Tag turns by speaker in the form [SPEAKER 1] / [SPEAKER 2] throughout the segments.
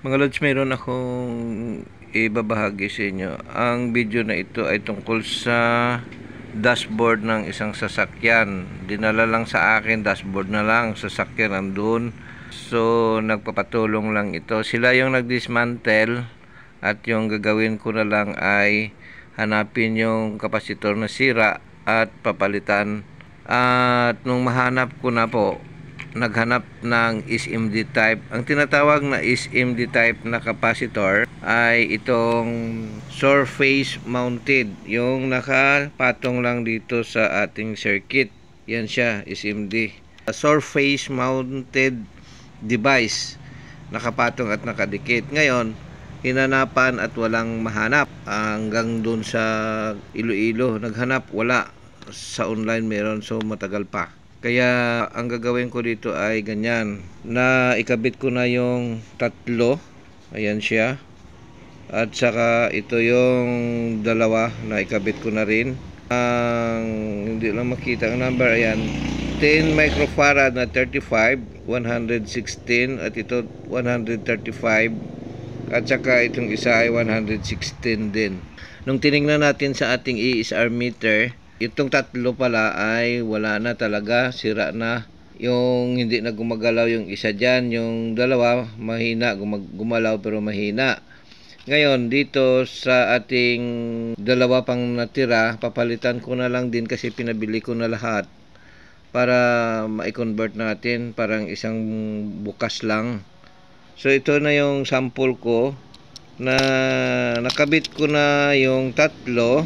[SPEAKER 1] Mga lods, mayroon akong ibabahagi sa inyo. Ang video na ito ay tungkol sa dashboard ng isang sasakyan. Dinala lang sa akin, dashboard na lang, sasakyan nandun. So, nagpapatulong lang ito. Sila yung nag-dismantle at yung gagawin ko na lang ay hanapin yung kapasitor na sira at papalitan. At nung mahanap ko na po, naghanap ng SMD type. Ang tinatawag na SMD type na capacitor ay itong surface mounted, yung nakapatong lang dito sa ating circuit. Yan siya, SMD. A surface mounted device, nakapatong at nakadikit. Ngayon, hinanapan at walang mahanap. Hanggang dun sa Iloilo naghanap, wala. Sa online meron, so matagal pa. Kaya ang gagawin ko dito ay ganyan, na ikabit ko na yung tatlo, ayan siya, at saka ito yung dalawa na ikabit ko na rin. Hindi lang makita ang number, ayan, 10 microfarad na 35, 116, at ito 135, at saka itong isa ay 116 din. Nung tiningnan natin sa ating ESR meter, itong tatlo pala ay wala na talaga, sira na. Yung hindi na gumagalaw yung isa dyan, yung dalawa mahina, gumalaw pero mahina. Ngayon dito sa ating dalawa pang natira, papalitan ko na lang din kasi pinabili ko na lahat para ma-convert natin, parang isang bukas lang. So ito na yung sample ko, na nakabit ko na yung tatlo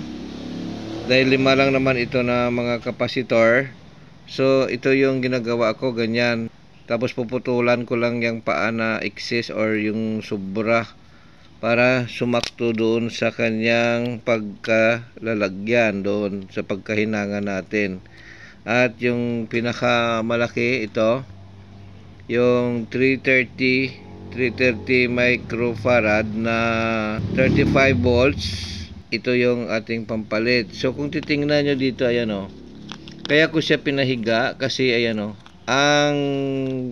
[SPEAKER 1] dahil 5 lang naman ito na mga kapasitor. So ito yung ginagawa ko, ganyan. Tapos puputulan ko lang yung paa na excess or yung sobra para sumakto doon sa kanyang pagkalalagyan, doon sa pagkahinangan natin. At yung pinakamalaki, ito yung 330 microfarad na 35 volts. Ito yung ating pampalit. So kung titingnan nyo dito, ayan o, kaya ko siya pinahiga kasi ayan o, ang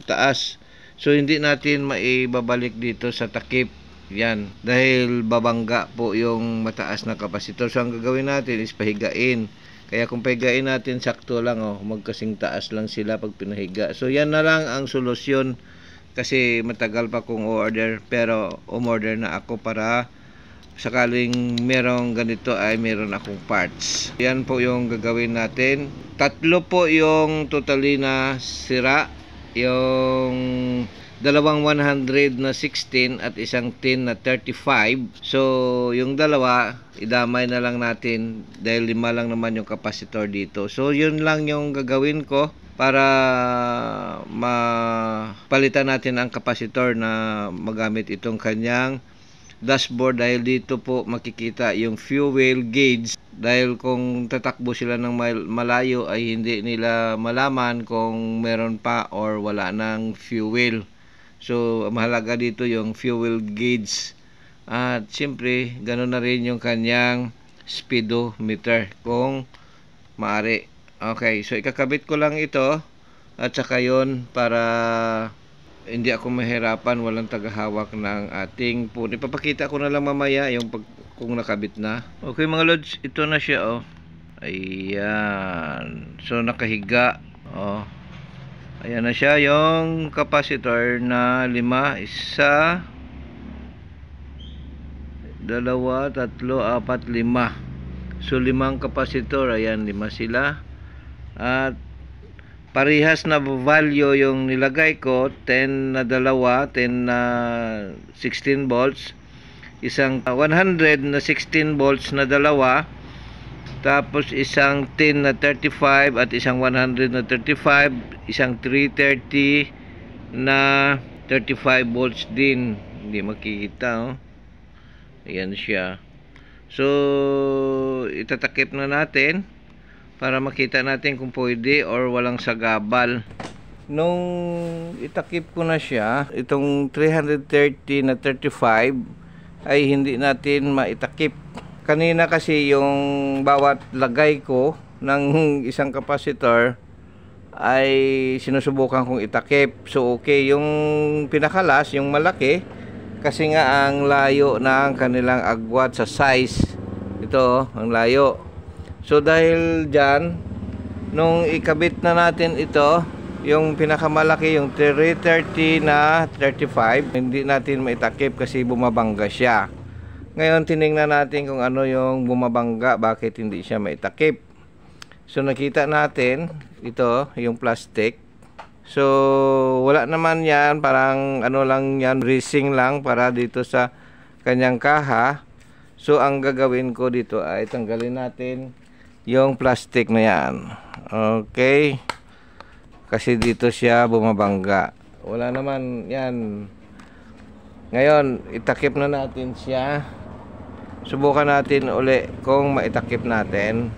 [SPEAKER 1] taas. So hindi natin maibabalik dito sa takip, yan, dahil babangga po yung mataas na kapasitor. So ang gagawin natin is pahigain. Kaya kung pahigain natin, sakto lang o, magkasing taas lang sila pag pinahiga. So yan na lang ang solusyon, kasi matagal pa kong order, pero umorder na ako para sakaling merong ganito ay meron akong parts. Yan po yung gagawin natin. Tatlo po yung totally na sira, yung dalawang 100 na 16 at isang 10 na 35. So yung dalawa idamay na lang natin dahil 5 lang naman yung kapasitor dito. So yun lang yung gagawin ko para mapalitan natin ang kapasitor na magamit itong kanyang dashboard, dahil dito po makikita yung fuel gauge, dahil kung tatakbo sila ng malayo ay hindi nila malaman kung meron pa or wala ng fuel. So mahalaga dito yung fuel gauge, at siyempre ganoon na rin yung kanyang speedometer kung maaari. Okay, so ikakabit ko lang ito at saka yun, para hindi ako mahirapan, walang tagahawak ng ating phone. Ipapakita ko na lang mamaya yung kung nakabit na. Okay mga lods, ito na siya oh. Ayan. So nakahiga. Oh. Ayan na siya yung capacitor na 5. 1, 2, 3, 4, 5. So 5 capacitor. Ayan, 5 sila. At parehas na value yung nilagay ko, 10 na dalawa, 10 na 16 volts, isang 100 na 16 volts na dalawa, tapos isang 10 na 35 at isang 100 na 35, isang 330 na 35 volts din. Hindi makikita oh. Ayan siya. So itatakip na natin para makita natin kung pwede or walang sagabal. Nung itakip ko na siya, itong 330 na 35 ay hindi natin maitakip. Kanina kasi yung bawat lagay ko ng isang kapasitor ay sinusubukan kong itakip. So okay, yung pinakalas, yung malaki, kasi nga ang layo ng kanilang agwat sa size. Ito, ang layo. So dahil dyan, nung ikabit na natin ito, yung pinakamalaki, yung 330 na 35, hindi natin maitakip kasi bumabangga siya. Ngayon, tinignan natin kung ano yung bumabangga, bakit hindi siya maitakip. So nakita natin, ito, yung plastic. So wala naman yan, parang ano lang yan, bracing lang para dito sa kanyang kaha. So ang gagawin ko dito ay tanggalin natin yung plastic na yan. Okay, kasi dito siya bumabangga. Wala naman yan. Ngayon itakip na natin siya. Subukan natin uli kung maitakip natin.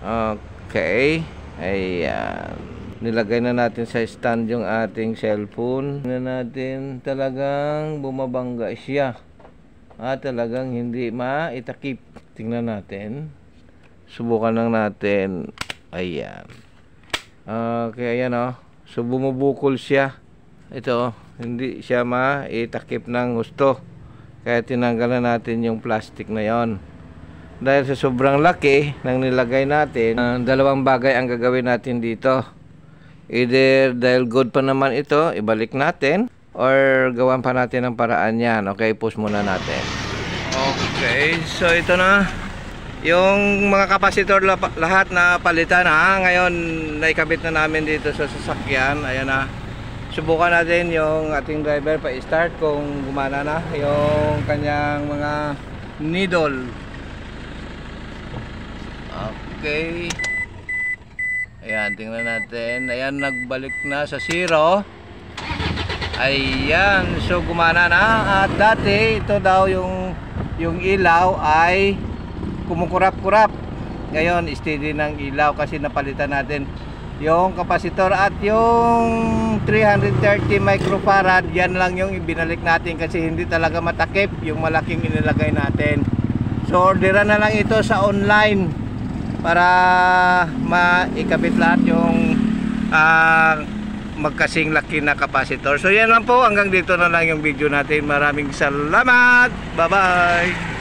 [SPEAKER 1] Okay, ayan, nilagay na natin sa stand yung ating cellphone. Na natin, talagang bumabangga siya. Talagang hindi maitakip. Tingnan natin. Subukan lang natin. Ayan. Okay, ayan o. So bumubukol siya. Ito, hindi siya maitakip ng gusto. Kaya tinanggalan natin yung plastic na yon. Dahil sa sobrang laki ng nilagay natin, dalawang bagay ang gagawin natin dito. Either dahil good pa naman ito, ibalik natin, or gawan pa natin ang paraan yan. Okay, push muna natin. Okay, so ito na yung mga kapasitor lahat na palitan ha. Ngayon naikabit na namin dito sa sasakyan. Ayan na. Subukan natin yung ating driver pa-start kung gumana na yung kanyang mga needle. Okay. Ayan, tingnan natin. Ayan, nagbalik na sa 0. Ayan, so gumana na. At dati, ito daw yung ilaw ay kumukurap-kurap. Ngayon, steady ng ilaw kasi napalitan natin yung kapasitor at yung 330 microfarad. Yan lang yung ibinalik natin kasi hindi talaga matakip yung malaking inilagay natin. So, orderan na lang ito sa online para maikabit lahat yung magkasing laki na kapasitor. So yan lang po, hanggang dito na lang yung video natin. Maraming salamat. Bye bye.